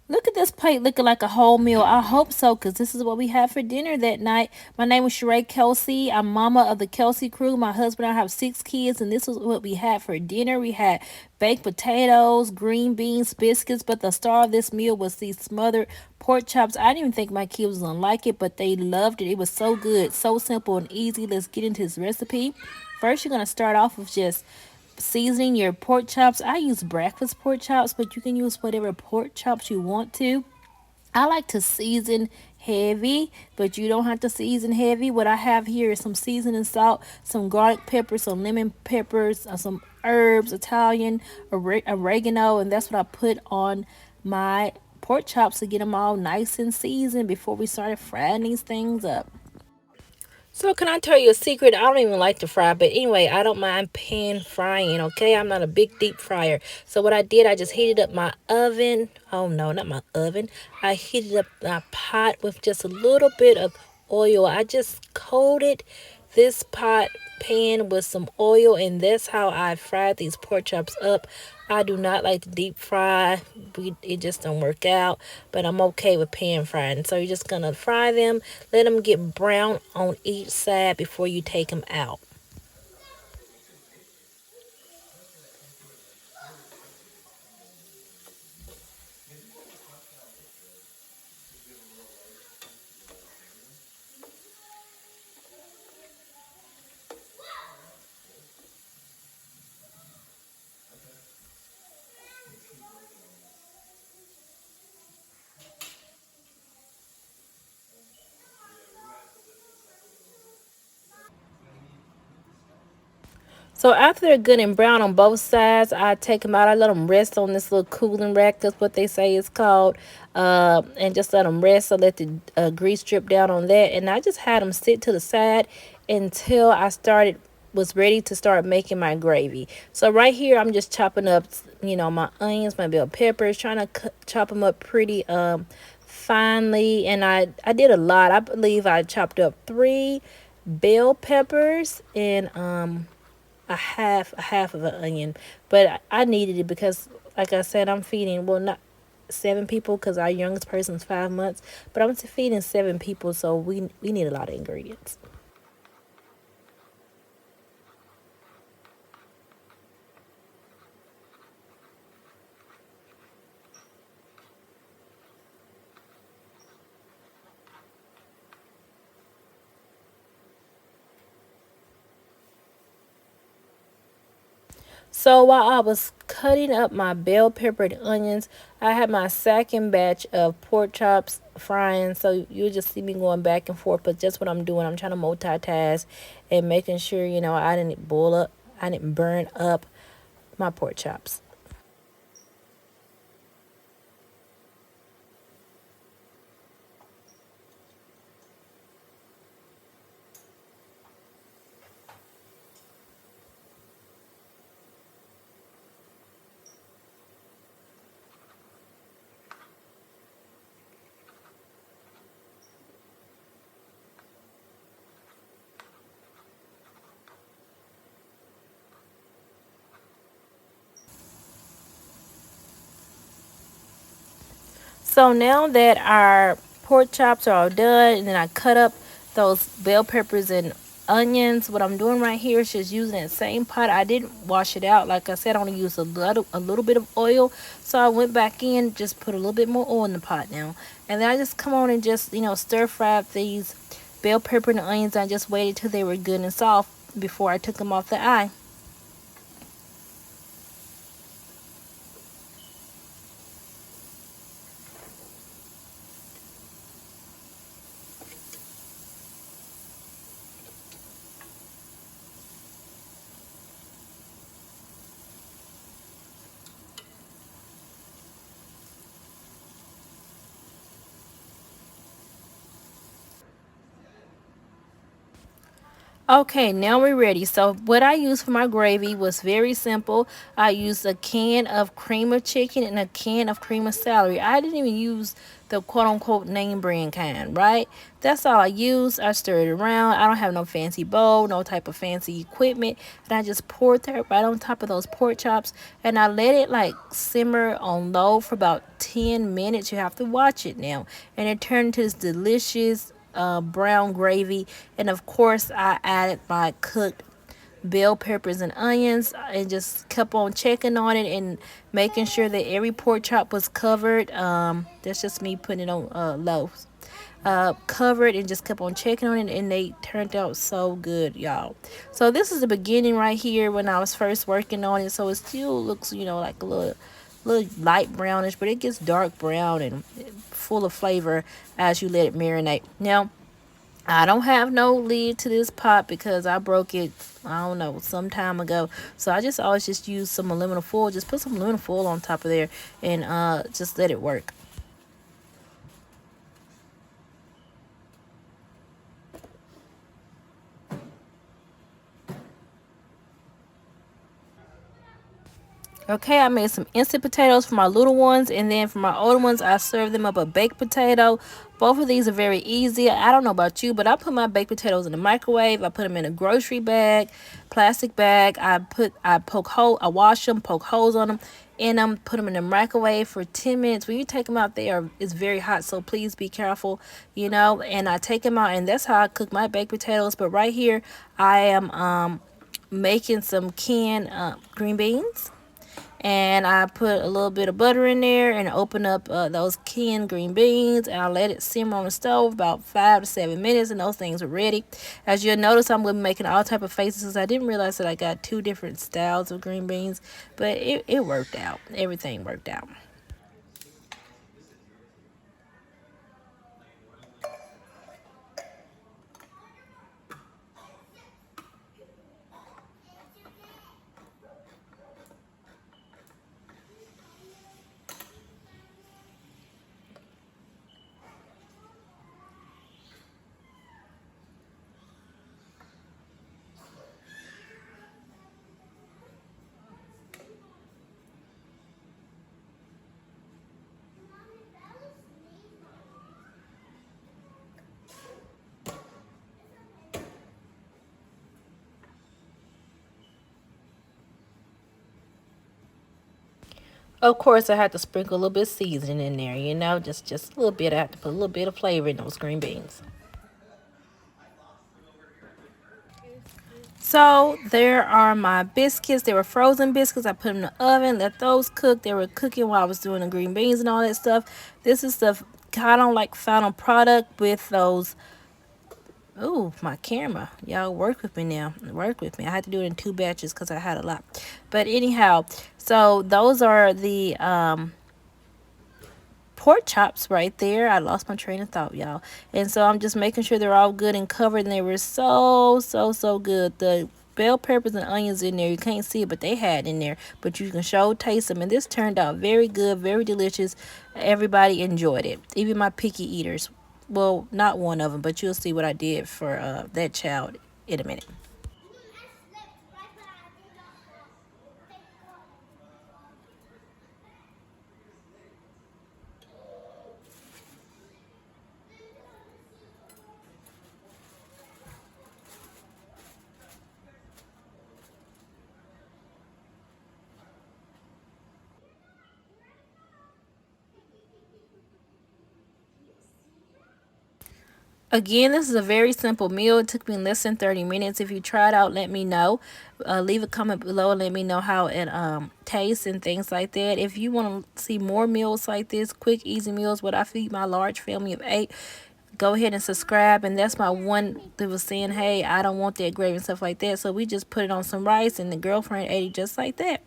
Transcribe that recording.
Look at this plate looking like a whole meal. I hope so, because this is what we had for dinner that night. My name is Sheree Kelsey. I'm mama of the Kelsey crew. My husband and I have 6 kids, and this was what we had for dinner. We had baked potatoes, green beans, biscuits, but the star of this meal was these smothered pork chops. I didn't even think my kids was gonna like it, but they loved it. It was so good, so simple and easy. Let's get into this recipe. First, you're gonna start off with just seasoning your pork chops. I use breakfast pork chops, but you can use whatever pork chops you want to. I like to season heavy, but you don't have to season heavy. What I have here is some seasoning salt, some garlic pepper, some lemon peppers, some herbs, Italian oregano, and that's what I put on my pork chops to get them all nice and seasoned before we started frying these things up. So can I tell you a secret? I don't even like to fry, but anyway, I don't mind pan frying, okay? I'm not a big deep fryer. So what I did, I just heated up my oven. Oh no, not my oven. I heated up my pot with just a little bit of oil. I just coated this pot pan with some oil, and that's how I fried these pork chops up. I do not like to deep fry. It just don't work out, but I'm okay with pan frying. So you're just gonna fry them, let them get brown on each side before you take them out. So after they're good and brown on both sides, I take them out. I let them rest on this little cooling rack. That's what they say it's called. And just let them rest. So let the grease drip down on that. And I just had them sit to the side until I started was ready to start making my gravy. So right here, I'm just chopping up, my onions, my bell peppers, trying to chop them up pretty finely. And I did a lot. I believe I chopped up 3 bell peppers and a half of an onion, but I needed it because, like I said, I'm feeding, well, not 7 people because our youngest person's 5 months, but I'm feeding 7 people, so we need a lot of ingredients. So while I was cutting up my bell pepper and onions, I had my second batch of pork chops frying. So you'll just see me going back and forth, but just what I'm doing, I'm trying to multitask and making sure, I didn't burn up my pork chops. So now that our pork chops are all done, and then I cut up those bell peppers and onions, what I'm doing right here is just using that same pot. I didn't wash it out. Like I said, I only used a little bit of oil. So I went back in, just put a little bit more oil in the pot now. And then I just come on and just, stir fry these bell pepper and onions. I just waited till they were good and soft before I took them off the eye. Okay, now we're ready. So what I used for my gravy was very simple. I used a can of cream of chicken and a can of cream of celery. I didn't even use the quote unquote name brand kind, right? That's all I used. I stirred it around. I don't have no fancy bowl, no type of fancy equipment. And I just poured that right on top of those pork chops. And I let it like simmer on low for about 10 minutes. You have to watch it now. And it turned into this delicious brown gravy. And of course, I added my cooked bell peppers and onions and just kept on checking on it and making sure that every pork chop was covered. That's just me putting it on low. Covered and just kept on checking on it, and they turned out so good, y'all. So this is the beginning right here when I was first working on it. So it still looks, like a little light brownish, but it gets dark brown and full of flavor as you let it marinate. Now, I don't have no lid to this pot because I broke it, I don't know, some time ago. So I just always just use some aluminum foil. Just put some aluminum foil on top of there and just let it work. Okay, I made some instant potatoes for my little ones, and then for my older ones, I served them up a baked potato. Both of these are very easy. I don't know about you, but I put my baked potatoes in the microwave. I put them in a grocery bag, plastic bag. I wash them, poke holes on them, and put them in the microwave for 10 minutes. When you take them out, it's very hot, so please be careful, And I take them out, and that's how I cook my baked potatoes. But right here, I am making some canned green beans, and I put a little bit of butter in there and open up those canned green beans, and I let it simmer on the stove about 5 to 7 minutes, and those things are ready. As you'll notice, I'm going to be making all type of faces because I didn't realize that I got two different styles of green beans, but it worked out. Everything worked out. Of course, I had to sprinkle a little bit of seasoning in there, just a little bit. I had to put a little bit of flavor in those green beans. So there are my biscuits. They were frozen biscuits. I put them in the oven, let those cook. They were cooking while I was doing the green beans and all that stuff. This is the kind of like final product with those. Oh, my camera. Y'all work with me now. Work with me. I had to do it in two batches because I had a lot. But anyhow, so those are the pork chops right there. I lost my train of thought, y'all. And so I'm just making sure they're all good and covered, and they were so good. The bell peppers and onions in there, you can't see it, but they had in there, but you can show taste them, and this turned out very good, very delicious. Everybody enjoyed it, even my picky eaters. Well, not one of them, but you'll see what I did for that child in a minute. Again, this is a very simple meal. It took me less than 30 minutes. If you try it out, let me know. Leave a comment below and let me know how it tastes and things like that. If you want to see more meals like this, quick, easy meals, what I feed my large family of 8, go ahead and subscribe. And that's my one that was saying, hey, I don't want that gravy and stuff like that. So we just put it on some rice, and the girlfriend ate it just like that.